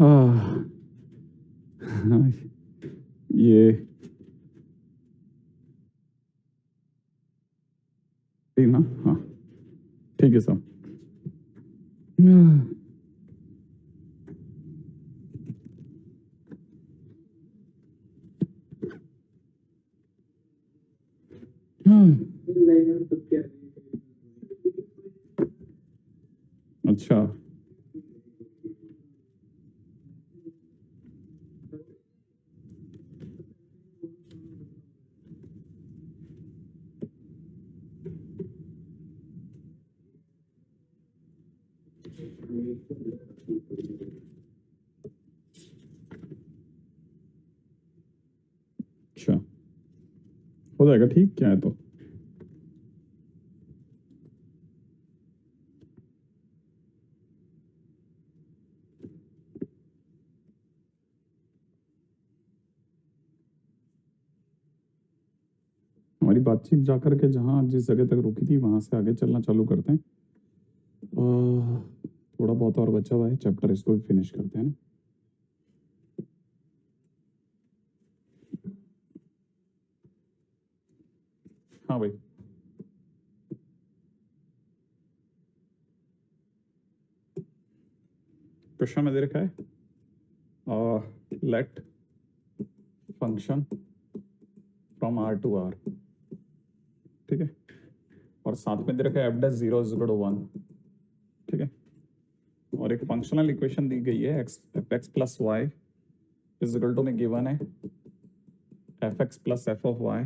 आह, ये ठीक ना? हाँ, ठीक है साहब। अच्छा, अच्छा, हो जाएगा ठीक, क्या है तो। हमारी बातचीत जाकर के जहाँ जिस जगह तक रुकी थी वहां से आगे चलना चालू करते हैं। थोड़ा बहुत और बचा हुआ है चैप्टर, इसको भी फिनिश करते हैं ना। हाँ भाई, क्वेश्चन में दे रखा है let function from R to R, ठीक है, और साथ में दे रखा है F dash 0 is equal to 1, ठीक है, और एक फंक्शनल इक्वेशन दी गई है F X plus Y is equal to में गिवन है F X plus F of Y,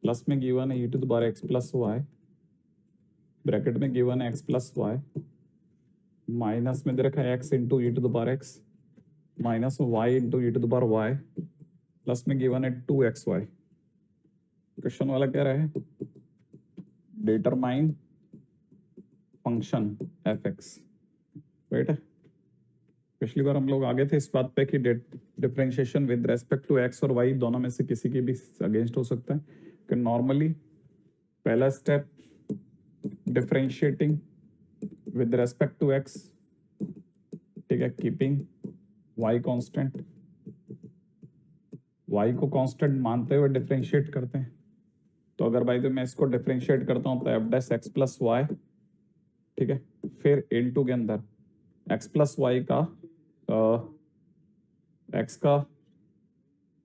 plus में गिवन है E to the power X plus Y, bracket में गिवन है एक्स प्लस वाई, माइनस में दे रखा है X into E to the power X minus Y into E to the power Y, plus में given है 2xy। Question वाला कह रहा है determine function F x, right है। पिछली बार हम लोग आगे थे इस बात पे कि differentiation with respect to X और वाई दोनों में से किसी के भी अगेंस्ट हो सकता है, कि नॉर्मली पहला step differentiating with respect to X, ठीक है, कीपिंग वाई कांस्टेंट, वाई को कांस्टेंट मानते हुए डिफरेंशिएट करते हैं। तो अगर भाई तो मैं इसको डिफरेंशिएट करता हूं तो F dash X plus Y, ठीक है, फिर इनटू के अंदर एक्स प्लस वाई का एक्स का,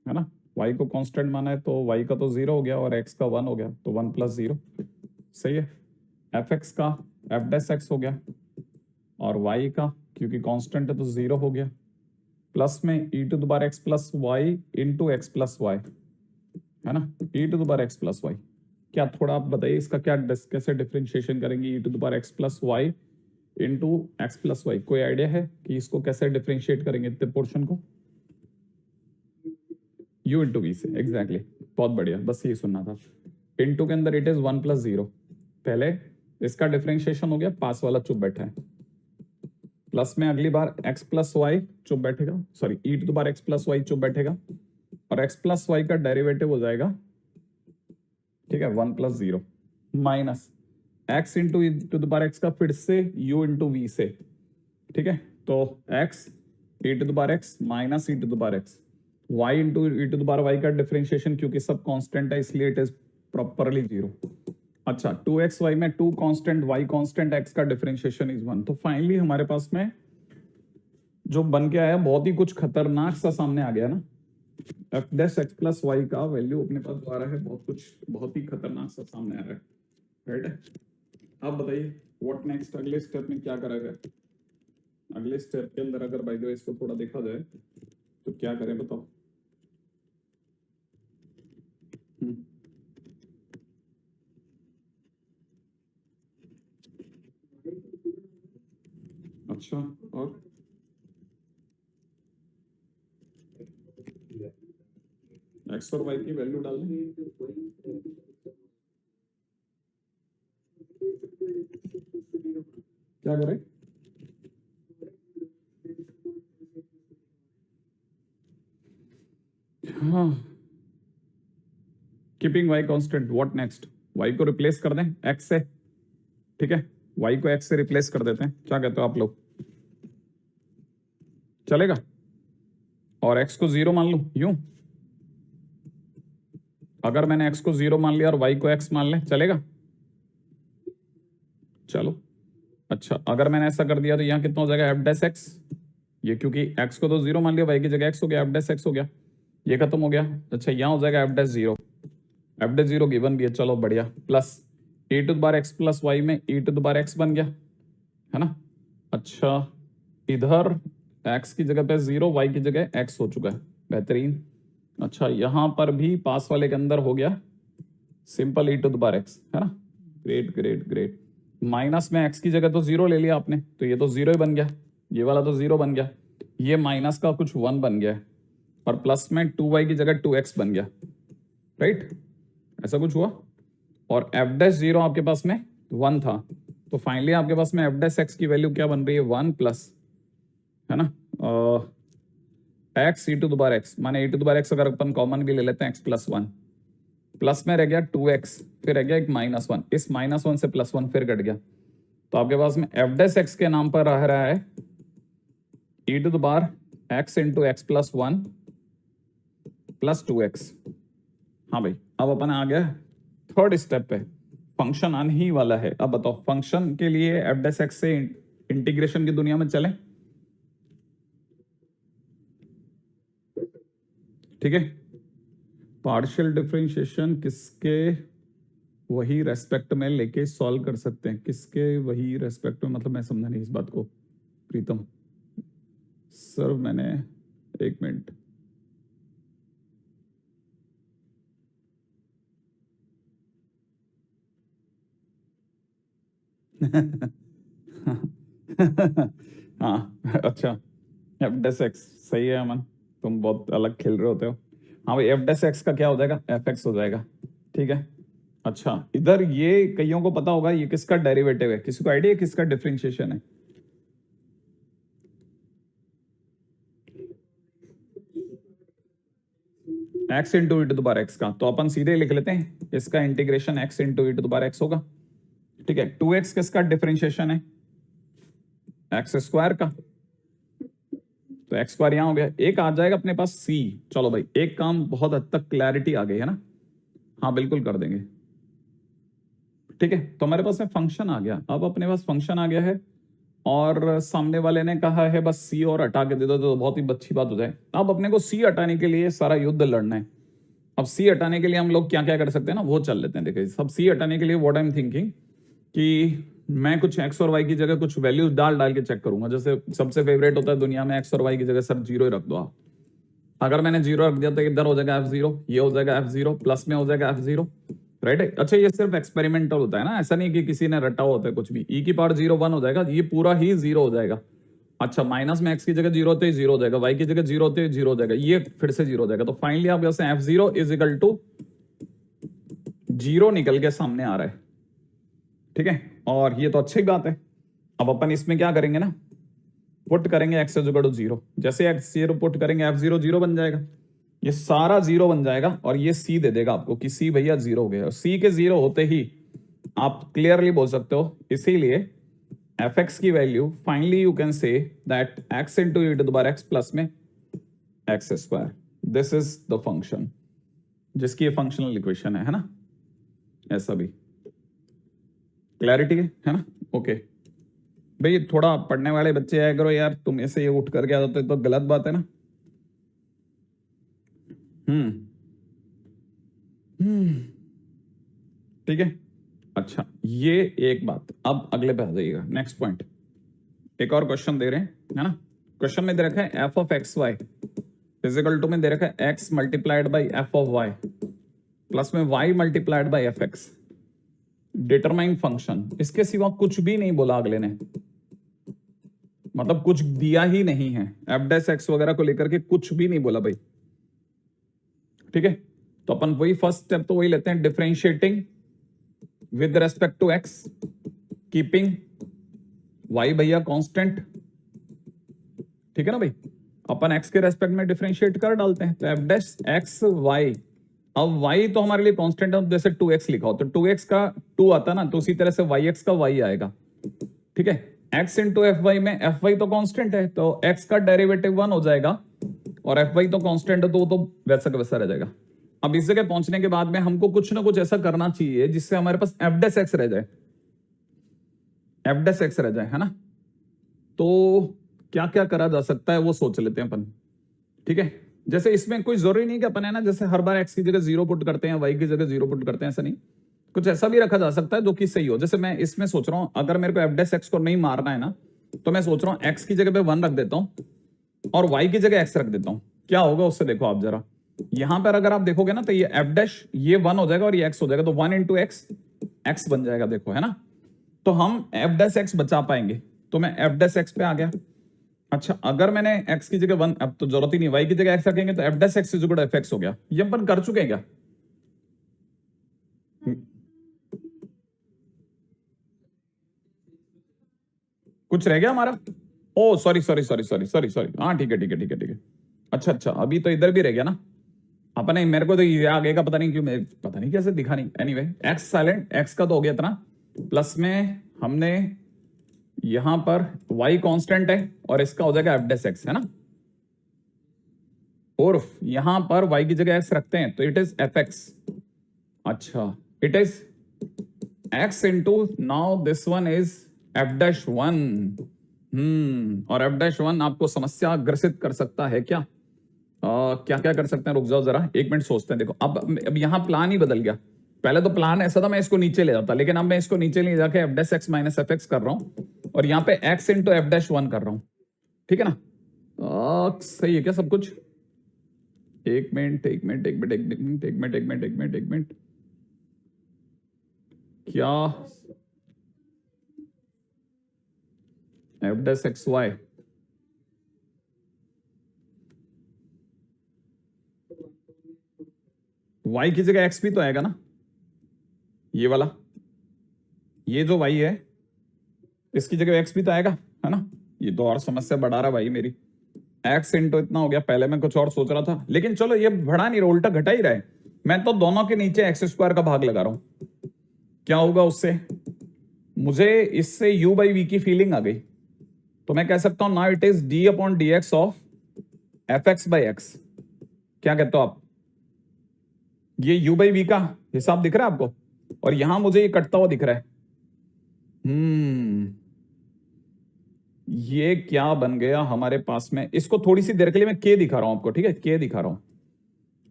है ना, y को कांस्टेंट माना है तो y का तो 0 हो गया और x का 1 हो गया, तो 1 प्लस 0, सही है। एफ एक्स का एफ डैश एक्स हो गया और y का क्योंकि कांस्टेंट है तो 0 हो गया, प्लस में e to the power x plus Y into X plus Y, है ना, e to the power x plus Y. क्या थोड़ा आप बताइए इसका क्या कैसे डिफरेंशिएशन करेंगे e to the power x plus Y into X plus Y, कोई आइडिया है कि इसको कैसे डिफरेंशिएट करेंगे इतने पोर्शन को? u इंटू वी से, एग्जैक्टली, बहुत बढ़िया, बस ये सुनना था। इंटू के अंदर इट इज 1 प्लस 0, पहले इसका डिफरेंशिएशन हो गया, पास वाला चुप बैठा है, प्लस में अगली बार x प्लस वाई चुप बैठेगा, sorry E to the power x plus Y चुप बैठेगा और x प्लस वाई का डेरिवेटिव हो जाएगा, ठीक है, 1 plus 0 minus x into E to the power x का फिर से u इंटू वी से, ठीक है, तो x e to the power x minus E to the power x, y into E to the power y का differentiation क्योंकि सब कांस्टेंट है इसलिए इट इज प्रॉपरली 0। अच्छा, 2xy में 2 कांस्टेंट y कांस्टेंट x का डिफरेंशिएशन इज 1। तो finally हमारे पास में जो बन के आया बहुत ही कुछ खतरनाक सा सामने आ गया ना, F dash X plus Y का वैल्यू अपने पास आ रहा है, बहुत कुछ बहुत ही खतरनाक सा सामने आ रहा है, राइट है। अब बताइए व्हाट नेक्स्ट, अगले स्टेप में क्या करा जाए? अगले स्टेप के अंदर अगर बाय द वे इसको थोड़ा देखा जाए तो क्या करें बताओ? अच्छा, और एक्स और वाई की वैल्यू डाल दें, क्या करें? हाँ, keeping Y constant, what next? Y को रिप्लेस कर दें एक्स से, ठीक है, वाई को एक्स से रिप्लेस कर देते हैं, क्या कहते हो आप लोग? चलेगा? और x को 0 मान लूं यूं, अगर मैंने x को 0 मान लिया और y को x मान ले, चलेगा? चलो अच्छा, अगर मैंने ऐसा कर दिया तो यहाँ कितना हो जाएगा एफ डैश एक्स, ये क्योंकि x को तो 0 मान लिया, y की जगह x हो गया, एफ डैश एक्स हो गया, ये खत्म हो गया। अच्छा यहाँ हो जाएगा F dash 0, F dash 0 given भी है, चलो बढ़िया, plus e to the power x plus y में e to the power x बन गया, है ना? अच्छा इधर x की जगह पे 0, y की जगह x हो चुका है, बेहतरीन। अच्छा यहाँ पर भी पास वाले के अंदर हो गया simple e to the power x, है ना? Great great great. माइनस में x की जगह तो 0 ले लिया आपने, तो ये तो 0 ही बन गया, ये वाला तो 0 बन गया, ये माइनस का कुछ 1 बन गया है, और प्लस में 2y की जगह 2x बन गया, राइट? ऐसा कुछ हुआ। और f डैश 0 आपके पास में 1 था, तो फाइनली आपके पास में f डैश x की वैल्यू क्या बन रही है 1 प्लस, है ना, x e to the power x, माने e to the power x अगर अपन कॉमन भी ले लेते हैं x प्लस 1, प्लस में रह गया 2x, फिर रह गया एक -1, इस -1 से +1 फिर कट गया, तो आपके पास में f डैश x के नाम पर रह रहा है e to the power x into X plus 1 plus 2x। हाँ भाई, अब अपन आ गया थर्ड स्टेप पे, फंक्शन आने ही वाला है। अब बताओ फंक्शन के लिए f डैश x से इंटीग्रेशन की दुनिया में चलें, ठीक है? पार्शियल डिफरेंशिएशन किसके वही रेस्पेक्ट में लेके सॉल्व कर सकते हैं, किसके वही रेस्पेक्ट में, मतलब मैं समझा नहीं इस बात को प्रीतम सर, मैंने एक मिनट हाँ अच्छा, एफ डैश एक्स सही है अमन, तुम बहुत अलग खेल रहे होते हो। हाँ भाई, एफ डैश एक्स का क्या हो जाएगा, एफ एक्स हो जाएगा, ठीक है? अच्छा इधर ये कईयों को पता होगा ये किसका डेरिवेटिव है, किसी को आइडिया किसका डिफरेंशिएशन है? x into E to the power X का, तो अपन सीधे लिख लेते हैं इसका integration x into E to the power X होगा, ठीक है? 2x किसका डिफरेंशिएशन है, एक्स स्क्वायर का, तो एक्स स्क्वायर यहां हो गया, एक आ जाएगा अपने पास c। चलो भाई एक काम बहुत हद तक क्लैरिटी आ गई है ना, हाँ बिल्कुल कर देंगे, ठीक है? तो हमारे पास में फंक्शन आ गया, अब अपने पास फंक्शन आ गया है, और सामने वाले ने कहा है बस c और हटा के दे दो तो बहुत ही अच्छी बात हो जाए। अब अपने को c हटाने के लिए सारा युद्ध लड़ना है। अब c हटाने के लिए हम लोग क्या क्या कर सकते हैं ना, वो चल लेते हैं। देखिए सब c हटाने के लिए व्हाट आई एम थिंकिंग कि मैं कुछ x और y की जगह कुछ वैल्यूज डाल डाल के चेक करूंगा। जैसे सबसे फेवरेट होता है दुनिया में x और y की जगह सर 0 ही रख दो आप। अगर मैंने 0 रख दिया तो इधर हो जाएगा f0, ये हो जाएगा f0, प्लस में हो जाएगा f0, राइट है? अच्छा ये सिर्फ एक्सपेरिमेंटल होता है ना, ऐसा नहीं कि किसी ने रटा होता है कुछ भी। e की पावर 0 1 हो जाएगा, ये पूरा ही 0 हो जाएगा। अच्छा माइनस में x की जगह 0 होते ही 0 हो जाएगा, y की जगह 0 होते ही 0 हो जाएगा, ये फिर से 0 हो जाएगा। तो फाइनली आप यहाँ से f0 इज इक्वल टू 0 निकल के सामने आ रहा है, ठीक है? और ये तो अच्छी बात है। अब अपन इसमें क्या करेंगे ना, पुट करेंगे x इज इक्वल टू 0, जैसे x0 पुट करेंगे f0 0 बन जाएगा, ये सारा 0 बन जाएगा, और ये c दे देगा आपको कि c भैया 0 हो गया। और c के 0 होते ही आप क्लियरली बोल सकते हो, इसीलिए fx की value finally you can say that x into E to the power x plus में x square, this is the function जिसकी ये फंक्शनल इक्वेशन है ना? ऐसा भी क्लैरिटी है ना? ओके भाई, थोड़ा पढ़ने वाले बच्चे आया करो यार, तुम ऐसे ये उठ करके आ जाते तो गलत बात है ना। ठीक है? अच्छा ये एक बात, अब अगले पे आ जाइएगा, नेक्स्ट पॉइंट। एक और क्वेश्चन दे रहे हैं, है ना? क्वेश्चन में दे रखा है f of X Y physical to में दे रखा है x मल्टीप्लाइड बाई f ऑफ y प्लस में y multiplied by F X, determine function. इसके सिवा कुछ भी नहीं बोला अगले ने, मतलब कुछ दिया ही नहीं है, एफ डैश एक्स वगैरह को लेकर के कुछ भी नहीं बोला भाई, ठीक है? तो अपन वही फर्स्ट स्टेप तो वही लेते हैं, differentiating with respect to X, keeping Y भैया कांस्टेंट, ठीक है ना भाई? अपन एक्स के रेस्पेक्ट में डिफरेंशिएट कर डालते हैं, तो एफ डैश एक्स वाई, अब y तो हमारे लिए कांस्टेंट है, जैसे 2x लिखा हो तो 2x का 2 आता ना, तो उसी तरह से yx का y आएगा, ठीक है? x इंटू एफ वाई में एफ वाई तो कांस्टेंट है, तो x का डेरिवेटिव 1 हो जाएगा, और एफ वाई तो कांस्टेंट है, तो वैसा का वैसा रह जाएगा। अब इस जगह पहुंचने के बाद में हमको कुछ ना कुछ ऐसा करना चाहिए जिससे हमारे पास एफ डेस एक्स रह जाए, एफ डेस एक्स रह जाए, है ना। तो क्या क्या करा जा सकता है वो सोच लेते हैं अपन, ठीक है। जैसे इसमें कोई जरूरी नहीं कि अपन है ना जैसे हर बार x की जगह 0 पुट करते हैं, y की जगह 0 पुट करते हैं, ऐसा नहीं, कुछ ऐसा भी रखा जा सकता है जो कि सही हो। जैसे मैं इसमें सोच रहा हूं अगर मेरे को एफ डेस एक्स को नहीं मारना है ना, तो मैं सोच रहा हूं x की जगह पे 1 रख देता हूं और y की जगह x रख देता हूं। क्या होगा उससे देखो आप जरा, यहां पर अगर आप देखोगे ना तो ये एफ डैश ये 1 हो जाएगा और ये x हो जाएगा, तो 1 इंटू एक्स एक्स बन जाएगा, देखो है ना। तो हम एफ डैश एक्स बचा पाएंगे, तो मैं एफ डैश एक्स पे आ गया। अच्छा अगर मैंने x की जगह 1, अब तो जरूरत ही नहीं, y की जगह x रखेंगे तो F dash X is equal to F X हो गया। ये अपन कर चुके हैं क्या? कुछ रह गया हमारा? Oh sorry sorry sorry sorry sorry sorry, हाँ ठीक है ठीक है ठीक है ठीक है। अच्छा अच्छा अभी तो इधर भी रह गया ना अपने, मेरे को तो ये आगे का पता नहीं क्यों, मेरे पता नहीं कैसे दिखा नहीं। एनीवे एक्स साइलेंट, एक्स का तो हो गया इतना, प्लस में हमने यहां पर y कांस्टेंट है और इसका हो जाएगा एफ डैश एक्स, है ना। और यहां पर y की जगह x रखते हैं तो इट इज एफ एक्स। अच्छा it is x into, now this one is F dash one. और एफ डैश वन आपको समस्या ग्रसित कर सकता है क्या? क्या क्या कर सकते हैं, रुक जाओ जरा 1 मिनट सोचते हैं। देखो अब यहाँ प्लान ही बदल गया। पहले तो प्लान ऐसा था मैं इसको नीचे ले जाता, लेकिन अब मैं इसको नीचे ले जाके F dash x minus F x कर रहा हूं और यहाँ पे x into F dash one कर रहा हूं, ठीक है ना। सही है क्या सब कुछ? एक मिनट एक मिनट एक मिनट एक मिनट एक मिनट एक मिनट एक मिनट एक मिनट, क्या F dash X Y y की जगह x भी तो आएगा ना, ये वाला, ये जो y है इसकी जगह x भी तो आएगा, है ना। ये तो और समस्या बढ़ा रहा भाई मेरी, x इंटू इतना हो गया। पहले मैं कुछ और सोच रहा था, लेकिन चलो ये बढ़ा नहीं रहा, उल्टा घटा ही रहा है। मैं तो दोनों के नीचे एक्स स्क्वायर का भाग लगा रहा हूं। क्या होगा उससे? मुझे इससे u बाई वी की फीलिंग आ गई, तो मैं कह सकता हूं now it is d upon D x of F x by x. क्या कहते हो आप? ये u बाई वी का हिसाब दिख रहा है आपको, और यहां मुझे ये कटता हुआ दिख रहा है। ये क्या बन गया हमारे पास में, इसको थोड़ी सी देर के लिए मैं k दिखा रहा हूं आपको, ठीक है, k दिखा रहा हूं,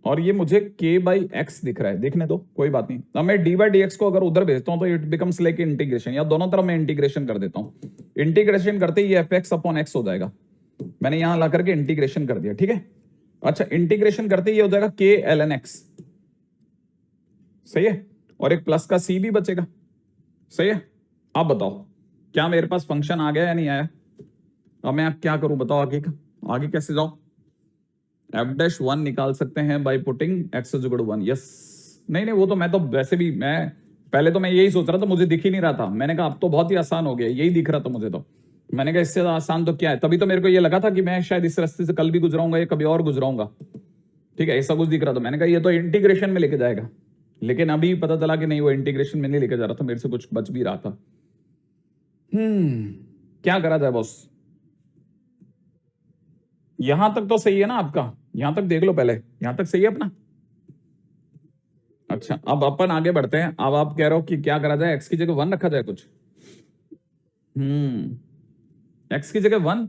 और ये मुझे k बाई एक्स दिख रहा है, देखने दो कोई बात नहीं। अब मैं d बाई डी एक्स को अगर उधर भेजता हूं तो इट बिकम्स लाइक इंटीग्रेशन, या दोनों तरफ मैं इंटीग्रेशन कर देता हूं। इंटीग्रेशन करते ही ये एफ एक्स अपॉन एक्स हो जाएगा, मैंने यहां ला करके इंटीग्रेशन कर दिया, ठीक है। अच्छा इंटीग्रेशन करते ही ये हो जाएगा k ln x, सही है, और एक प्लस का c भी बचेगा, सही है। अब बताओ क्या मेरे पास फंक्शन आ गया या नहीं आया? अब मैं क्या करूं बताओ, आगे का आगे कैसे जाओ? एफ डैश वन निकाल सकते हैं by putting X is equal to 1। Yes, नहीं नहीं वो तो मैं तो वैसे भी, मैं पहले तो मैं यही सोच रहा था, मुझे दिख ही नहीं रहा था। मैंने कहा अब तो बहुत ही आसान हो गया, यही दिख रहा था मुझे, तो मैंने कहा इससे आसान तो क्या है। तभी तो मेरे को ये लगा था कि मैं शायद इस रास्ते से कल भी गुजराऊंगा या कभी और गुजराऊंगा, ठीक है, ऐसा कुछ दिख रहा था। मैंने कहा ये तो इंटीग्रेशन में लेके जाएगा, लेकिन अभी पता चला कि नहीं, वो इंटीग्रेशन में नहीं लेके जा रहा था, मेरे से कुछ बच भी रहा था। क्या करा जाए बॉस? यहां तक तो सही है ना आपका? यहां तक देख लो पहले, यहां तक सही है अपना। अच्छा अब अपन आगे बढ़ते हैं। अब आप कह रहे हो कि क्या करा जाए, एक्स की जगह 1 रखा जाए कुछ। एक्स की जगह 1,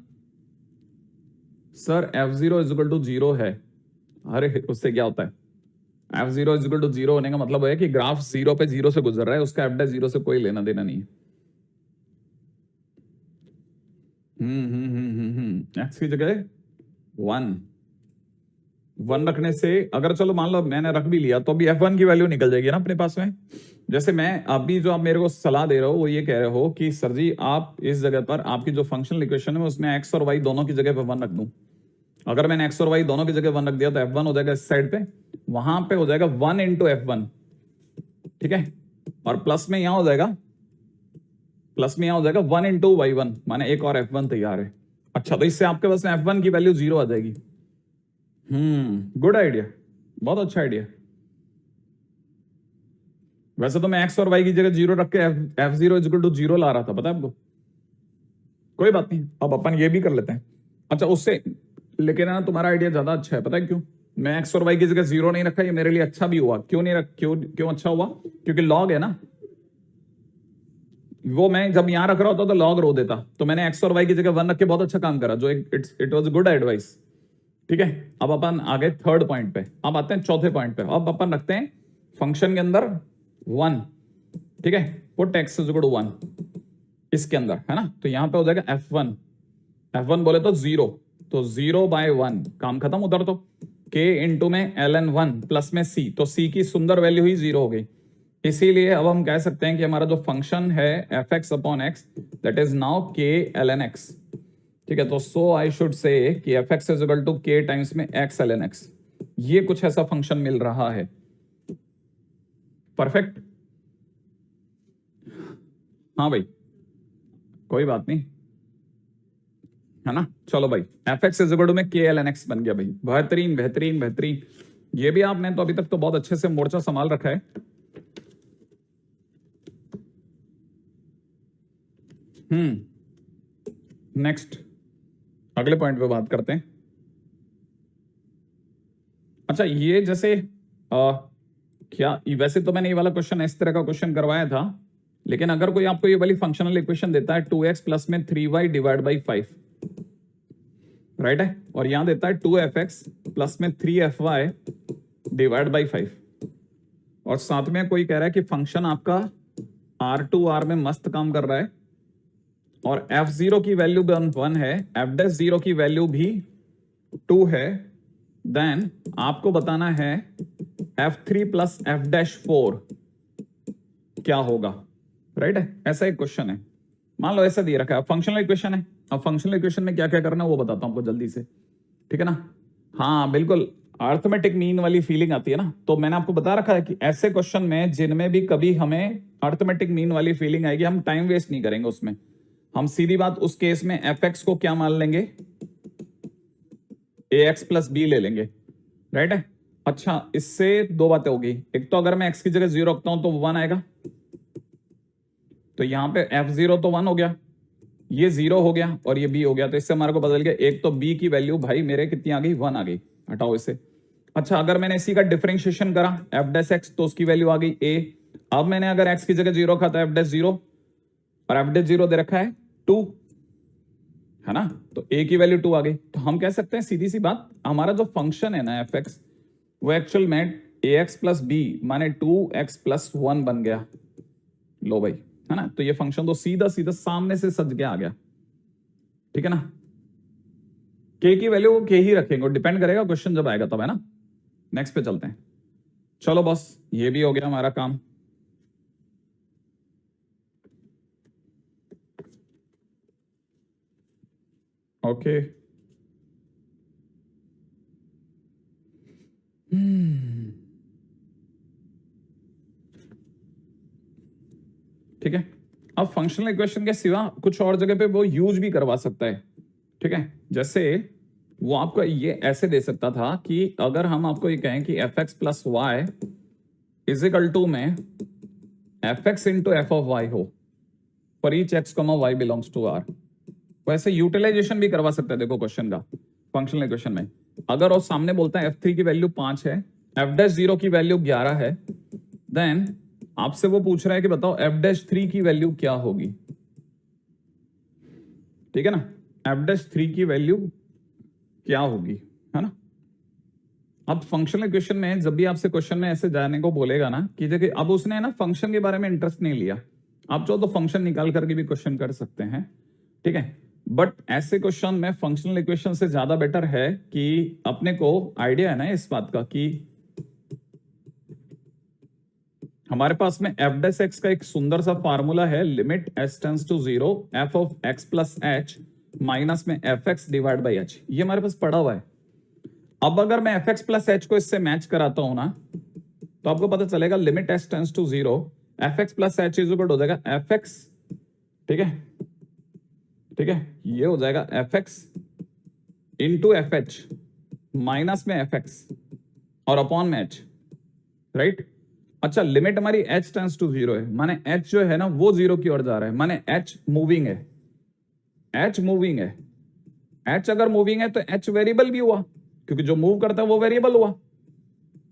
sir F zero is equal to 0 है। अरे उससे क्या होता है? F zero is equal to 0 होने का मतलब है कि ग्राफ 0 पे 0 से गुजर रहा है, उसका एफ डैश 0 से कोई लेना देना नहीं है। एक्स की जगह 1 रखने से, अगर चलो मान लो मैंने रख भी लिया, तो अभी f1 की वैल्यू निकल जाएगी ना अपने पास में। जैसे मैं अभी जो आप मेरे को सलाह दे रहे हो वो ये कह रहे हो कि सर जी आप इस जगह पर आपकी जो फंक्शनल इक्वेशन है उसमें x और y दोनों की जगह पे 1 रख दूं। अगर मैंने x और y दोनों की जगह 1 रख दिया तो f1 हो जाएगा इस साइड पे, वहां पे हो जाएगा 1 इंटू f1, ठीक है, और प्लस में यहां हो जाएगा, प्लस में यहां हो जाएगा 1 इंटू y1, माने एक और f1 तैयार है। अच्छा तो इससे आपके पास में f1 की वैल्यू 0 आ जाएगी। गुड आइडिया, बहुत अच्छा आइडिया। वैसे तो मैं x और y की जगह 0 रख के f0 इज इक्वल टू 0 ला रहा था, पता है आपको। कोई बात नहीं, अब अपन ये भी कर लेते हैं। अच्छा उससे, लेकिन ना तुम्हारा आइडिया ज्यादा अच्छा है, पता है क्यों? मैं एक्स और वाई की जगह 0 नहीं रखा, ये मेरे लिए अच्छा भी हुआ। क्यों नहीं रख, क्यों अच्छा हुआ? क्योंकि लॉग है ना, वो मैं जब यहां रख रहा होता तो लॉग रो देता, तो मैंने एक्स और वाई की जगह 1 रख के बहुत अच्छा काम करा, जो इट वाज गुड एडवाइस। ठीक है, अब अपन आ गए थर्ड पॉइंट पे, अब आते हैं चौथे पॉइंट पे। अब अपन रखते हैं फंक्शन के अंदर 1, ठीक है, put X is equal to 1 इसके अंदर, है ना। तो यहां पे हो जाएगा f1 बोले तो 0, तो 0/1 काम खत्म उधर। तो k इंटू में ln1 प्लस में c, तो c की सुंदर वैल्यू ही 0 हो गई। इसीलिए अब हम कह सकते हैं कि हमारा जो फंक्शन है fx upon x that is now k ln x। ठीक है, तो सो आई शुड से कि fx इज इक्वल टू k टाइम्स में x ln x, ये कुछ ऐसा फंक्शन मिल रहा है। परफेक्ट, हाँ भाई, कोई बात नहीं, है ना। चलो भाई, fx इज इक्वल टू में k ln x बन गया भाई। बेहतरीन बेहतरीन बेहतरीन, ये भी आपने तो अभी तक तो बहुत अच्छे से मोर्चा संभाल रखा है। नेक्स्ट, अगले पॉइंट पे बात करते हैं। अच्छा ये जैसे क्या, वैसे तो मैंने ये वाला क्वेश्चन इस तरह का क्वेश्चन करवाया था, लेकिन अगर कोई आपको ये वाली फंक्शनल इक्वेशन देता है 2x प्लस में 3y डिवाइड बाई 5, राइट है, और यहां देता है 2fx प्लस में 3fy डिवाइड बाई 5, और साथ में कोई कह रहा है कि फंक्शन आपका R2R में मस्त काम कर रहा है, और f0 की वैल्यू 1 है, f'0 की वैल्यू भी 2 है, देन आपको बताना है f3 प्लस f'4 क्या होगा, राइट है। ऐसा एक क्वेश्चन है, मान लो ऐसा दिया रखा है, फंक्शनल इक्वेशन है। अब फंक्शनल इक्वेशन में क्या क्या करना है वो बताता हूं आपको जल्दी से, ठीक है ना। हाँ बिल्कुल, अर्थमेटिक मीन वाली फीलिंग आती है ना, तो मैंने आपको बता रखा है कि ऐसे क्वेश्चन में जिनमें भी कभी हमें अर्थमेटिक मीन वाली फीलिंग आएगी, हम टाइम वेस्ट नहीं करेंगे उसमें, हम सीधी बात उस केस में fx को क्या मान लेंगे, ax प्लस b ले लेंगे, राइट है। अच्छा इससे दो बातें होगी, एक तो अगर मैं x की जगह 0 रखता हूं तो 1 आएगा, तो यहां पे f0 तो 1 हो गया, ये 0 हो गया और ये b हो गया, तो इससे हमारे को बदल गया, एक तो b की वैल्यू भाई मेरे कितनी आ गई, 1 आ गई, हटाओ इसे। अच्छा अगर मैंने इसी का डिफरेंशिएशन करा f' तो उसकी वैल्यू आ गई a। अब मैंने अगर x की जगह 0 रखा तो f'0, और f'0 दे रखा है 2, है ना, तो a की वैल्यू 2 आ गई। तो हम कह सकते हैं सीधी सी बात, हमारा जो फंक्शन है ना fx, वो एक्चुअल में ax प्लस b माने 2x प्लस 1 बन गया। लो भाई, है ना, तो ये फंक्शन तो सीधा सीधा सामने से सज के आ गया, ठीक है ना। k की वैल्यू वो k ही रखेंगे, डिपेंड करेगा क्वेश्चन जब आएगा तब, है ना। नेक्स्ट पे चलते हैं। चलो बॉस, ये भी हो गया हमारा काम। ओके ठीक है, अब फंक्शनल इक्वेशन के सिवा कुछ और जगह पे वो यूज भी करवा सकता है, ठीक है। जैसे वो आपको ये ऐसे दे सकता था कि अगर हम आपको ये कहें कि fx plus Y is equal to में fx into F of Y हो for each x, y belongs to r, वैसे यूटिलाइजेशन भी करवा सकता है। देखो क्वेश्चन का फंक्शनल इक्वेशन में अगर वो सामने बोलता है f3 की वैल्यू 5 है, f'0 की वैल्यू 11 है, देन आपसे वो पूछ रहा है कि बताओ f'3 की वैल्यू क्या होगी, ठीक है ना, f'3 की वैल्यू क्या होगी, है ना। अब फंक्शनल इक्वेशन में जब भी आपसे क्वेश्चन में ऐसे जाने को बोलेगा ना कि देखिए, अब उसने ना फंक्शन के बारे में इंटरेस्ट नहीं लिया, आप चाहो तो फंक्शन निकाल करके भी क्वेश्चन कर सकते हैं, ठीक है। बट ऐसे क्वेश्चन में फंक्शनल इक्वेशन से ज्यादा बेटर है कि अपने को आइडिया है ना इस बात का कि हमारे पास में f' का एक सुंदर सा फार्मूला है, limit s tends to 0 f of x plus h minus में fx डिवाइड बाई h, ये हमारे पास पड़ा हुआ है। अब अगर मैं fx प्लस h को इससे मैच कराता हूं ना, तो आपको पता चलेगा limit s tends to 0 fx plus h is equal हो जाएगा fx, ठीक है, ठीक है, ये हो जाएगा fx इंटू fh माइनस में fx और अपॉन में h, राइट। अच्छा लिमिट हमारी h टेंड्स टू 0 है, माने h जो है ना वो 0 की ओर जा रहा है, माने h मूविंग है, एच मूविंग है, एच अगर मूविंग है तो एच वेरिएबल भी हुआ, क्योंकि जो मूव करता है वो वेरिएबल हुआ।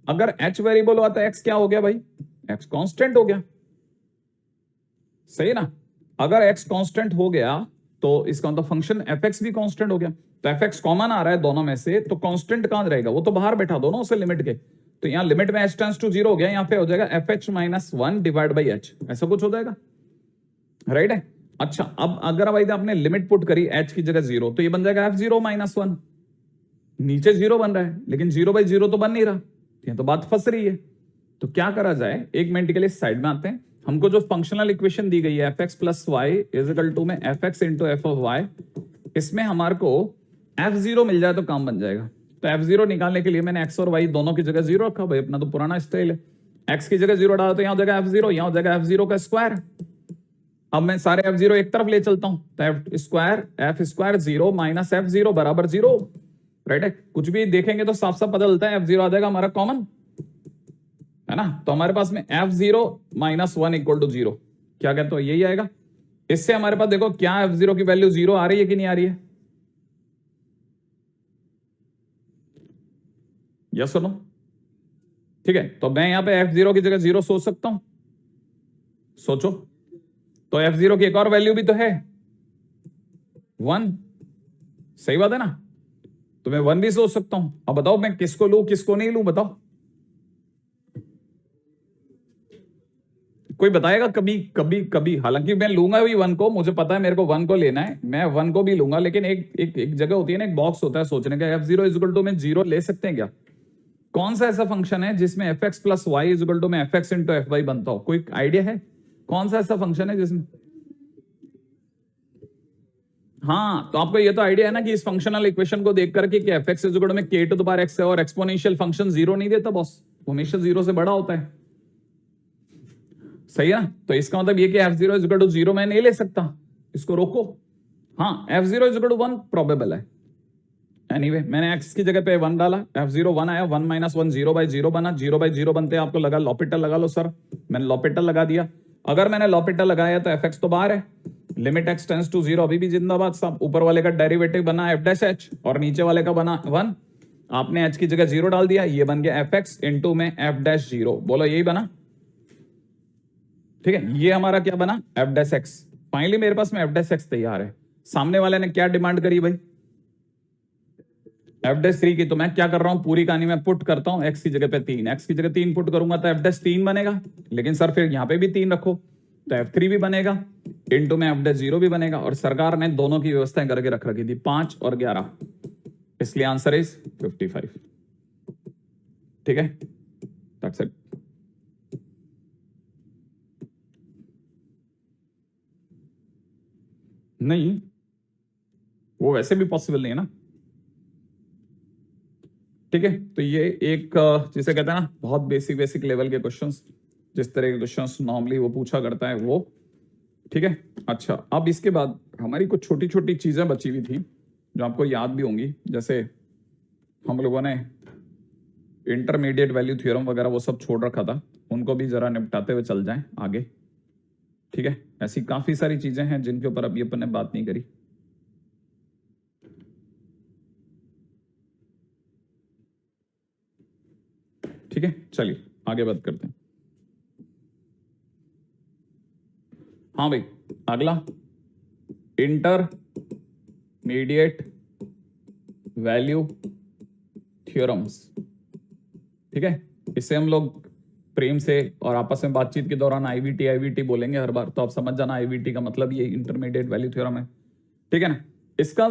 अगर एच वेरिएबल हुआ तो एक्स क्या हो गया भाई, एक्स कांस्टेंट हो गया, सही है ना। अगर एक्स कांस्टेंट हो गया तो इसका मतलब फंक्शन एफ एक्स भी कांस्टेंट हो गया। तो एफ एक्स कॉमन आ रहा है दोनों में से, तो कांस्टेंट कहां रहेगा, वो तो बाहर बैठा दो ना उसे लिमिट के। तो यहाँ लिमिट में एच टेंड्स टू 0 हो गया, यहाँ पे हो जाएगा F H minus 1 divide by H, ऐसा कुछ हो जाएगा, राइट है। अच्छा अब अगर भाई आपने लिमिट पुट करी एच की जगह 0, तो ये बन जाएगा एफ 0 माइनस 1, नीचे 0 बन रहा है लेकिन 0/0 तो बन नहीं रहा, ये तो बात फंस रही है। तो क्या करा जाए, एक मिनट के लिए साइड में आते हैं। हमको जो फंक्शनल इक्वेशन दी गई है F X plus Y is equal to में F X into F of Y, इसमें हमारे को f0 मिल जाए तो काम बन जाएगा। तो f0 निकालने के लिए मैंने x और y दोनों की जगह 0 रखा, भाई अपना तो पुराना स्टाइल है। x की जगह 0 डाला तो यहां हो जाएगा f0, यहां हो जाएगा f0 का स्क्वायर। अब मैं सारे f0 एक तरफ ले चलता हूं, तो f स्क्वायर 0 माइनस f0 बराबर 0, राइट है। कुछ भी देखेंगे तो साफ साफ पता चलता है f0 आ जाएगा हमारा कॉमन, है ना। तो हमारे पास में f0 माइनस 1 इक्वल टू 0, क्या कहते हो यही आएगा। इससे हमारे पास देखो क्या f0 की वैल्यू 0 आ रही है कि नहीं आ रही है, यस सुनो, ठीक है। तो मैं यहां पे f0 की जगह 0 सोच सकता हूं, सोचो। तो f0 की एक और वैल्यू भी तो है 1, सही बात है ना। तो मैं 1 भी सोच सकता हूं। अब बताओ मैं किसको लूं किसको नहीं लूं, बताओ कोई बताएगा कभी कभी कभी। हालांकि मैं लूंगा भी 1 को, मुझे पता है मेरे को 1 को लेना है, मैं 1 को भी लूंगा, लेकिन एक जगह होती है ना, एक बॉक्स होता है सोचने का, f0 इज इक्वल टू में 0 ले सकते हैं क्या। कौन सा ऐसा फंक्शन है जिसमें F X plus Y is equal to में F X into F Y बनता हो, कोई आइडिया है कौन सा ऐसा फंक्शन है जिसमें। हाँ तो आपको ये तो आइडिया है ना कि इस फंक्शनल इक्वेशन को देख करके कि F X is equal to में के टू द पावर एक्स है, और एक्सपोनेंशियल फंक्शन 0 नहीं देता बॉस, हमेशा 0 से बड़ा होता है, सही है ना। तो इसका मतलब ये कि f0 इज इक्वल टू 0 मैं नहीं ले सकता, इसको रोको। हाँ f0 is equal to 1 probable है। एनीवे मैंने x की जगह पे 1 डाला, f0 1 आया, 1 माइनस 1 0/0 बना, 0/0 बनते आपको लगा लॉपिटल लगा लो सर, मैंने लॉपिटल लगा दिया। अगर मैंने लॉपिटल लगाया तो fx तो बाहर है, लिमिट x टेंड्स टू 0 अभी भी जिंदाबाद साहब। ऊपर वाले का डेरिवेटिव बना f डैश h और नीचे वाले का बना 1, आपने h की जगह 0 डाल दिया, ये बन गया fx इंटू में f डैश 0, बोलो यही बना, ठीक है। ये हमारा क्या बना f डैश x। फाइनली मेरे पास में f डैश x तैयार है। सामने वाले ने क्या डिमांड करी भाई, एफ डैश 3 की, तो मैं क्या कर रहा हूं पूरी कहानी में पुट करता हूं x की जगह पे 3, x की जगह 3 पुट करूंगा तो एफ डैश 3 बनेगा, लेकिन सर फिर यहां पे भी 3 रखो तो f3 भी बनेगा, इंटू में एफ डैश 0 भी बनेगा। और सरकार ने दोनों की व्यवस्थाएं करके रख रखी थी 5 और 11, इसलिए आंसर इज 55, ठीक है, दैट्स इट। नहीं वो वैसे भी पॉसिबल नहीं है ना, ठीक है। तो ये एक जिसे कहते हैं ना बहुत बेसिक लेवल के क्वेश्चंस, जिस तरह के क्वेश्चंस नॉर्मली वो पूछा करता है वो, ठीक है। अच्छा अब इसके बाद हमारी कुछ छोटी छोटी चीजें बची हुई थी जो आपको याद भी होंगी, जैसे हम लोगों ने इंटरमीडिएट वैल्यू थ्योरम वगैरह वो सब छोड़ रखा था, उनको भी जरा निपटाते हुए चल जाएं आगे, ठीक है। ऐसी काफी सारी चीजें हैं जिनके ऊपर अभी अपन ने बात नहीं करी, ठीक है। चलिए आगे बात करते हैं। हाँ भाई अगला इंटरमीडिएट वैल्यू थ्योरम्स, ठीक है। इसे हम लोग प्रेम से और आपस में बातचीत के दौरान आईवीटी बोलेंगे हर बार, तो आप समझ जाना आईवीटी का मतलब ये इंटरमीडिएट वैल्यू थ्योरम है, ठीक है ना। इसका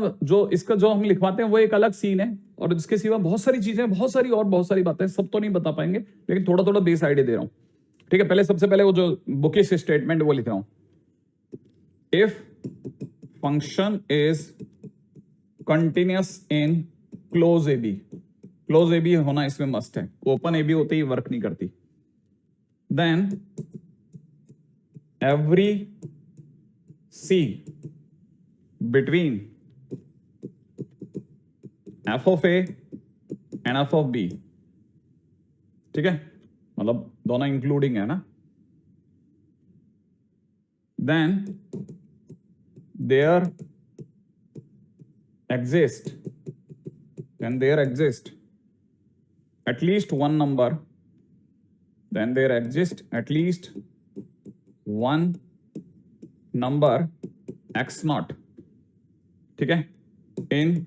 जो हम लिखवाते हैं वो एक अलग सीन है, और इसके सिवा बहुत सारी चीजें, बहुत सारी बातें, सब तो नहीं बता पाएंगे लेकिन थोड़ा थोड़ा बेस आइडिया दे रहा हूं, ठीक है। पहले सबसे पहले वो जो बुकिश स्टेटमेंट वो लिख रहा हूं, if function is continuous in close A B, close A B होना इसमें मस्ट है, ओपन ए बी होते ही वर्क नहीं करती, then every c between f of a and f of b, ठीक है, मतलब दोनों इंक्लूडिंग है ना, then there exist, then there exist at least one number, then there exist at least one number x naught, ठीक है, in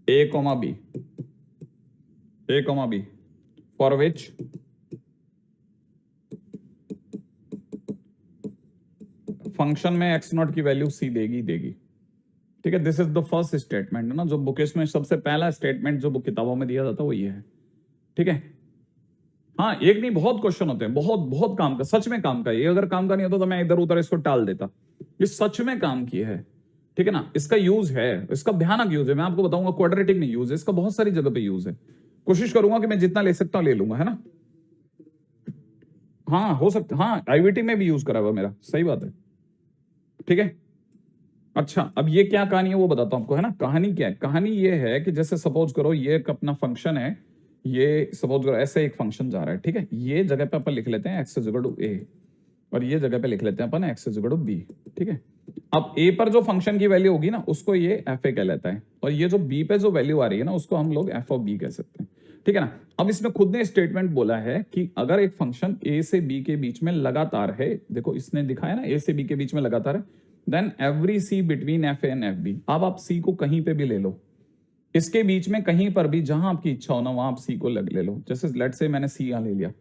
a comma b, for which function में x not की वैल्यू सी देगी, ठीक है। This is the first statement, है ना, जो बुकेश में सबसे पहला स्टेटमेंट जो बुक किताबों में दिया जाता है वो ये है, ठीक है। हाँ, एक नहीं बहुत क्वेश्चन होते हैं, बहुत काम का, सच में काम का। ये अगर काम का नहीं होता तो मैं इधर उधर इसको टाल देता, ये सच में काम की है, ठीक है ना। इसका यूज है, इसका भयानक यूज है, मैं आपको बताऊंगा। क्वाड्रेटिक में यूज है इसका, बहुत सारी जगह पे यूज है। कोशिश करूंगा कि मैं जितना ले सकता हूं ले लूंगा, है ना। हाँ हो सकता, हाँ आईवीटी में भी यूज करा हुआ मेरा, सही बात है, ठीक है। अच्छा, अब ये क्या कहानी है वो बताता हूं आपको, है ना। कहानी क्या है? कहानी ये है कि जैसे सपोज करो ये एक अपना फंक्शन है, ये सपोज करो ऐसे एक फंक्शन जा रहा है, ठीक है। ये जगह पे अपन लिख लेते हैं x is equal to a, और ये जगह पे लिख लेते हैं अपन x is equal to b, ठीक है। अब a पर जो फंक्शन की वैल्यू होगी ना उसको ये fa कह लेता है, और ये जो b पे जो वैल्यू आ रही है ना उसको हम लोग f ऑफ b कह सकते हैं, ठीक है ना। अब इसने खुद ने स्टेटमेंट बोला है कि अगर एक फंक्शन a से b के बीच में लगातार है, देखो इसने दिखाया ना a से b के बीच में लगातार है, then every c between F A and F B. अब आप c को कहीं पे भी ले लो, इसके बीच में कहीं पर भी जहां आपकी इच्छा हो ना वहां आप c को ले लो। जैसे लेट से मैंने c यहां ले लिया,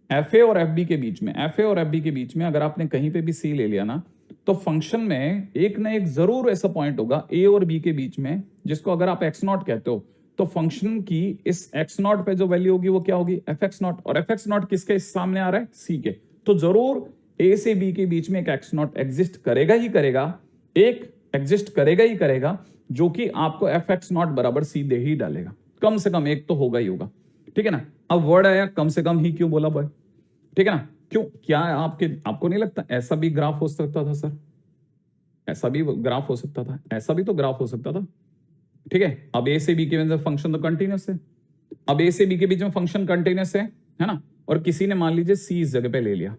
एफ ए और एफ बी के बीच में, एफ ए और एफ बी के बीच में अगर आपने कहीं पे भी c ले लिया ना, तो फंक्शन में एक ना एक जरूर ऐसा पॉइंट होगा a और b के बीच में जिसको अगर आप x नॉट कहते हो, तो फंक्शन की इस x नॉट पे जो वैल्यू होगी वो क्या होगी, एफ एक्स नॉट। और एफ एक्स नॉट किसके सामने आ रहा है, c के। तो जरूर a से b के बीच में एक x नॉट एग्जिस्ट करेगा ही करेगा, एक एग्जिस्ट करेगा ही करेगा, जो कि आपको एफ एक्स नॉट बराबर सी दे ही डालेगा। कम से कम एक तो होगा ही होगा, ठीक है ना। अब वर्ड आया कम से कम ही, क्यों बोला बॉय, ठीक है ना। क्यों, क्या आपको नहीं लगता ऐसा भी ग्राफ हो सकता था सर, ऐसा भी ग्राफ हो सकता था, ऐसा भी तो ग्राफ हो सकता था, ठीक है। अब ए से बी के बीच में फंक्शन तो कंटिन्यूस है, अब ए से बी के बीच में फंक्शन कंटिन्यूस है ना, और किसी ने मान लीजिए सी इस जगह पे ले लिया,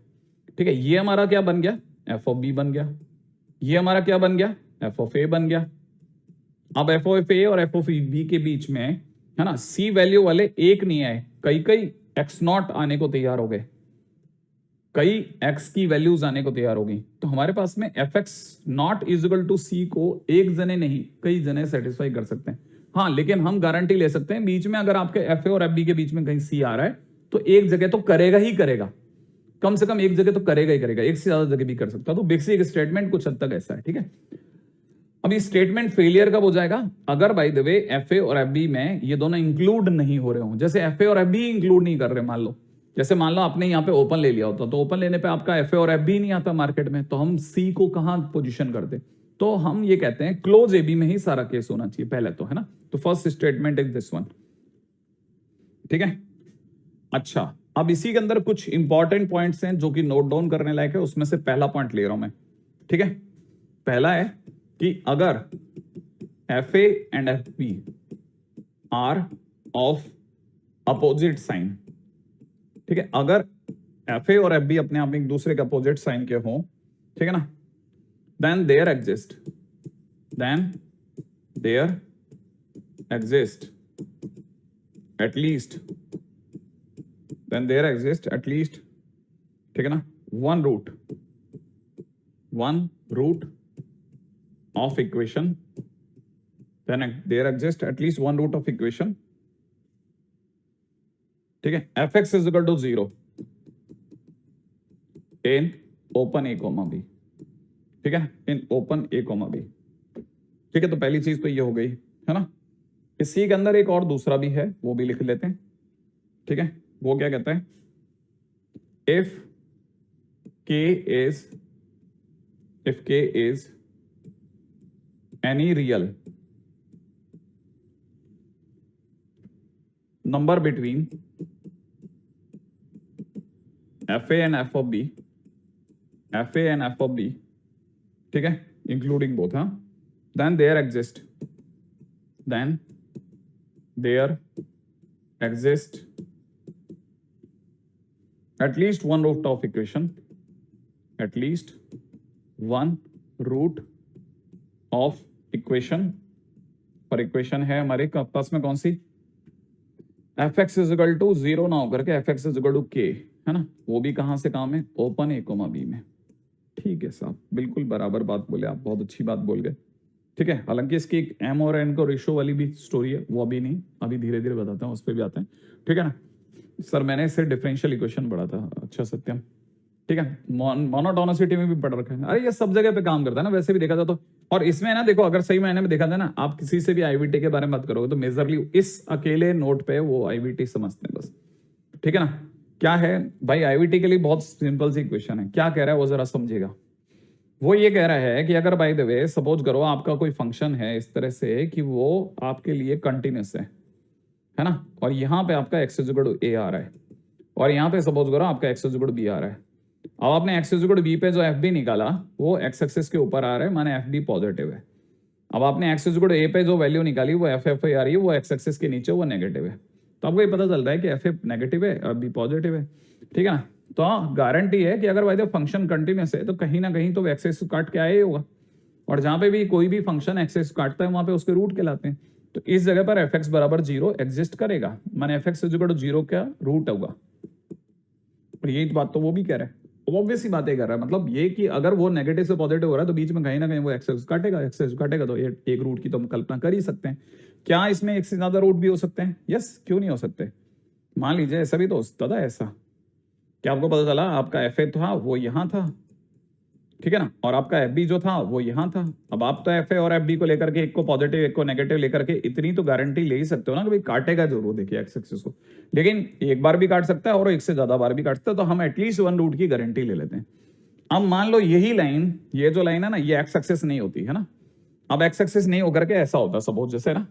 ठीक है। ये हमारा क्या बन गया, एफ ऑफ बी बन गया, ये हमारा क्या बन गया, एफ ऑफ ए बन गया। अब एफ ऑफ ए और एफ ऑफ बी के बीच में, है ना, सी वैल्यू वाले एक नहीं आए, कई एक्स नॉट आने को तैयार हो गए, कई एक्स की वैल्यूज आने को तैयार हो गई। तो हमारे पास में F X not is equal to C को एक जने नहीं कई जने सेटिस्फाई कर सकते हैं। हाँ, लेकिन हम गारंटी ले सकते हैं बीच में अगर आपके एफ ए और एफ बी के बीच में कहीं सी आ रहा है तो एक जगह तो करेगा ही करेगा, कम से कम एक जगह तो करेगा ही करेगा, एक से ज्यादा जगह भी कर सकता है। तो बेसिक स्टेटमेंट कुछ हद तक ऐसा है, ठीक है। अब इस स्टेटमेंट फेलियर कब हो जाएगा, अगर by the way F A और एफ बी में ये दोनों इंक्लूड नहीं हो रहे हो। जैसे एफ ए और एफ बी इंक्लूड नहीं कर रहे, मान लो, जैसे मान लो आपने यहाँ पे ओपन ले लिया होता, तो ओपन लेने पे आपका एफ ए और एफ बी नहीं आता मार्केट में, तो हम सी को कहां पोजीशन करते, तो हम ये कहते हैं क्लोज ए बी में ही सारा केस होना चाहिए पहले तो, है ना। तो first statement is this one, ठीक है। अच्छा, अब इसी के अंदर कुछ इंपॉर्टेंट पॉइंट्स हैं जो कि नोट डाउन करने लायक है, उसमें से पहला पॉइंट ले रहा हूं मैं, ठीक है। पहला है कि अगर F A and F B are of opposite sign, ठीक है, अगर एफ ए और एफ बी अपने आप में एक दूसरे के अपोजिट साइन के हों, ठीक है ना, then there exist at least ठीक है ना, one root of equation, then there exist at least one root of equation, ठीक है, F X is equal to 0 in open A comma B, ठीक है, in open A comma B, ठीक है। तो पहली चीज तो ये हो गई, है ना। इसी के अंदर एक और दूसरा भी है, वो भी लिख लेते हैं, ठीक है। वो क्या कहता है, if k is any real number between fa and f of b, ठीक है, इंक्लूडिंग बोथ, हाँ, then there exists at least one root of equation, और इक्वेशन है हमारे पास में कौन सी, F X is equal to 0 ना होकर के F X is equal to K, है ना, वो भी कहाँ से काम है, ओपन ए कोमा बी में। ठीक है साहब, बिल्कुल बराबर बात बोले आप, बहुत अच्छी बात बोल गए। ठीक है, हालांकि इसकी एक एम और एन को रेशो वाली भी स्टोरी है, वो अभी नहीं, अभी धीरे धीरे बताते हैं, उस पर भी आते हैं। ठीक है ना सर, मैंने इससे डिफरेंशियल इक्वेशन पढ़ा था। अच्छा सत्यम, ठीक है, मोनोटोनिसिटी में भी पढ़ रखा है। अरे ये सब जगह पे काम करता है ना, वैसे भी देखा जाए तो। और इसमें ना देखो, अगर सही मायने में देखा जाए ना, आप किसी से भी आईवीटी के बारे में बात करोगे तो मेजरली इस अकेले नोट पे वो आईवीटी समझते हैं बस। ठीक है ना, क्या है भाई आईवीटी के लिए बहुत सिंपल सी इक्वेशन है। क्या कह रहा है वो जरा समझिएगा। वो ये कह रहा है कि अगर बाय द वे सपोज करो आपका कोई फंक्शन है इस तरह से कि वो आपके लिए कंटिन्यूस है ना, और यहाँ पे आपका X is equal to A आ रहा है, और यहाँ पे सपोज करो आपका X is equal to B आ रहा है। अब आपने X is equal to B पे जो एफ बी निकाला वो एक्स एक्सिस के ऊपर आ रहा है, माने एफ बी पॉजिटिव है। अब आपने एक्स इज इक्वल टू ए पे जो वैल्यू निकाली वो एफ एफ आ रही है, वो एक्स एक्सिस के नीचे वो नेगेटिव है। तो आपको ये पता चल रहा है कि एफ ए नेगेटिव है और बी पॉजिटिव है। ठीक है ना, तो गारंटी है कि अगर भाई फंक्शन कंटिन्यूस है तो कहीं ना कहीं तो एक्सेस काट के आया ही होगा, और जहां पे भी कोई भी फंक्शन एक्सेस काटता है वहां पे उसके रूट कहलाते हैं। तो इस जगह पर एफ एक्स बराबर 0 एग्जिस्ट करेगा, माने F X is equal to 0 का रूट होगा। और यही बात तो वो भी कह रहा है, ऑब्वियस ही बातें कर रहा है। मतलब ये कि अगर वो नेगेटिव से पॉजिटिव हो रहा है तो बीच में कहीं ना कहीं वो एक्सेस काटेगा तो एक रूट की तो हम कल्पना कर ही सकते हैं। क्या इसमें एक से ज्यादा रूट भी हो सकते हैं? यस, क्यों नहीं हो सकते। मान लीजिए ऐसा भी तो हो सकता था। ऐसा क्या आपको पता चला, आपका एफ ए था वो यहाँ था, ठीक है ना, और आपका एफ बी जो था वो यहाँ था। अब आप तो एफ ए और एफ बी को लेकर के एक को पॉजिटिव एक को नेगेटिव लेकर के इतनी तो गारंटी ले ही सकते हो ना कि भाई काटेगा जरूर, देखिए एक्स एक्सिस को। लेकिन एक बार भी काट सकता है और एक से ज्यादा बार भी काट सकता है, तो हम एटलीस्ट 1 रूट की गारंटी ले लेते हैं। अब मान लो यही लाइन, ये जो लाइन है ना, ये एक्स एक्सिस नहीं होती है ना। अब एक्स एक्सिस नहीं होकर के ऐसा होता सपोज, जैसे ना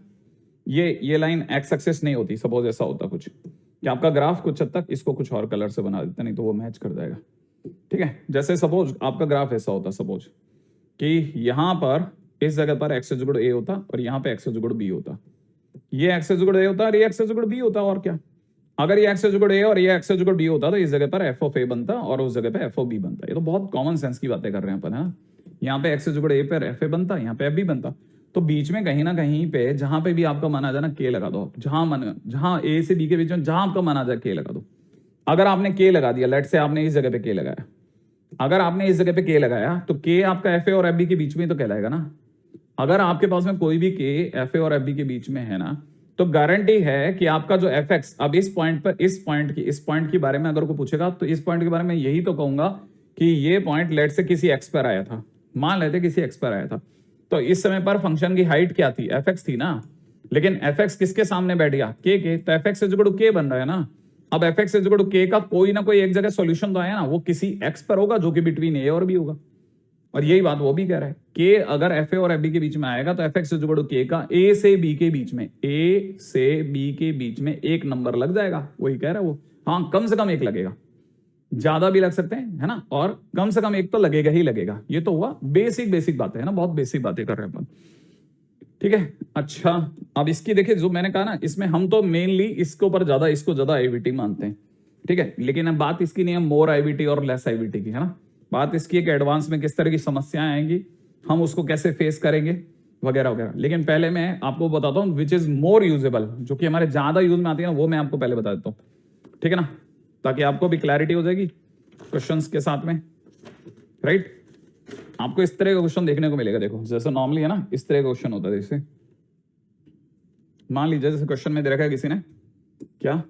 ये लाइन एक्स एक्सिस नहीं होती, सपोज ऐसा होता कुछ कि आपका ग्राफ कुछ हद तक, इसको कुछ और कलर से बना देता नहीं तो वो मैच कर जाएगा। ठीक है, जैसे सपोज आपका ग्राफ ऐसा होता, सपोज कि यहां पर इस जगह पर एक्स इक्वल टू ए होता और यहां पे एक्स इक्वल टू बी होता, ये एक्स इक्वल टू ए होता और ये एक्स इक्वल टू बी होता। और क्या, अगर ये एक्स इक्वल टू ए और ये एक्स इक्वल टू बी होता तो इस जगह पर एफ ऑफ ए बनता और उस जगह पे एफ ऑफ बी बनता। ये तो बहुत कॉमन सेंस की बातें कर रहे हैं अपन, है ना। यहाँ पे एक्स इक्वल टू ए पर एफ ए बनता, यहाँ पे एफ बी बनता। तो बीच में कहीं ना कहीं पे जहां पे भी आपका मन आ जाए ना, के लगा दो। जहां ए से बी के बीच में जहां आपका मन आ जाए के लगा दो। अगर आपने के लगा दिया, लेट से आपने इस जगह पे के लगाया, अगर आपने इस जगह पे के लगाया तो के आपका एफ ए और एफ बी के बीच में तो कहलाएगा ना। अगर आपके पास में कोई भी के एफ ए और एफ बी के बीच में है ना, तो गारंटी है कि आपका जो एफ एक्स, अब इस पॉइंट पर इस पॉइंट के बारे में अगर कोई पूछेगा तो इस पॉइंट के बारे में यही तो कहूंगा कि ये पॉइंट लेट से किसी एक्स पर आया था, मान लेते किसी एक्स पर आया था, तो इस समय पर फंक्शन की हाइट क्या थी, एफ एक्स थी ना। लेकिन एफ एक्स किसके सामने बैठ गया, के, तो F X is equal to K बन रहा है ना। अब F X is equal to K का कोई ना कोई एक जगह सॉल्यूशन तो आया ना, वो किसी एक्स पर होगा जो कि बिटवीन ए और बी होगा। और यही बात वो भी कह रहा है, के अगर एफ ए और एफ बी के बीच में आएगा तो F X is equal to K का ए से बी के बीच में, ए से बी के बीच में एक नंबर लग जाएगा, वही कह रहा है वो। हाँ, कम से कम एक लगेगा, ज्यादा भी लग सकते हैं, है ना, और कम से कम एक तो लगेगा ही लगेगा। ये तो हुआ बेसिक बातें है ना, बहुत बेसिक बातें कर रहे हैं अपन। ठीक है, अच्छा अब इसकी देखिए, जो मैंने कहा ना, इसमें हम तो मेनली इसके ऊपर इसको ज्यादा आईवीटी मानते हैं। ठीक है, लेकिन अब बात इसकी नहीं है मोर आईवीटी और लेस आईवीटी की, है ना। बात इसकी है कि एडवांस में किस तरह की समस्याएं आएंगी, हम उसको कैसे फेस करेंगे, वगैरह वगैरह। लेकिन पहले मैं आपको बताता हूँ विच इज मोर यूजेबल, जो कि हमारे ज्यादा यूज में आती है ना, वो मैं आपको पहले बता देता हूँ। ठीक है ना, ताकि आपको भी क्लैरिटी हो जाएगी क्वेश्चंस के साथ में, राइट। आपको इस तरह का क्वेश्चन देखने को मिलेगा, देखो जैसे नॉर्मली है ना, इस तरह का क्वेश्चन होता है। जैसे मान लीजिए जैसे क्वेश्चन में दे रखा है किसी ने क्या,